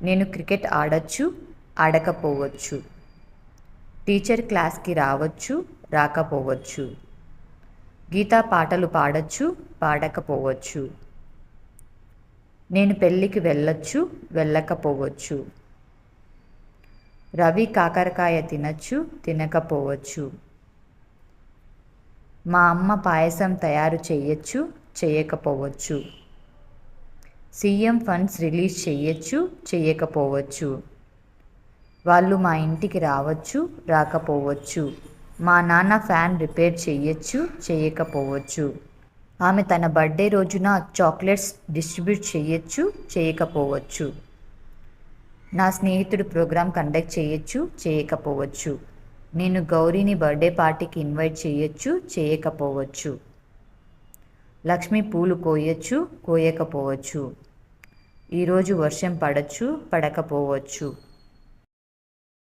నేను క్రికెట్ ఆడొచ్చు, ఆడకపోవచ్చు. టీచర్ క్లాస్కి రావచ్చు, రాకపోవచ్చు. గీత పాటలు పాడొచ్చు, పాడకపోవచ్చు. నేను పెళ్ళికి వెళ్ళొచ్చు, వెళ్ళకపోవచ్చు. రవి కాకరకాయ తినచ్చు, తినకపోవచ్చు. మా అమ్మ పాయసం తయారు చేయొచ్చు, చేయకపోవచ్చు. సీఎం ఫండ్స్ రిలీజ్ చేయొచ్చు, చేయకపోవచ్చు. వాళ్ళు మా ఇంటికి రావచ్చు, రాకపోవచ్చు. మా నాన్న ఫ్యాన్ రిపేర్ చేయొచ్చు, చేయకపోవచ్చు. ఆమె తన బర్త్డే రోజున చాక్లెట్స్ డిస్ట్రిబ్యూట్ చేయొచ్చు, చేయకపోవచ్చు. నా స్నేహితుడు ప్రోగ్రాం కండక్ట్ చేయొచ్చు, చేయకపోవచ్చు. నేను గౌరీని బర్త్డే పార్టీకి ఇన్వైట్ చేయొచ్చు, చేయకపోవచ్చు. లక్ష్మి పూలు కోయొచ్చు, కోయకపోవచ్చు. ఈరోజు వర్షం పడచ్చు, పడకపోవచ్చు.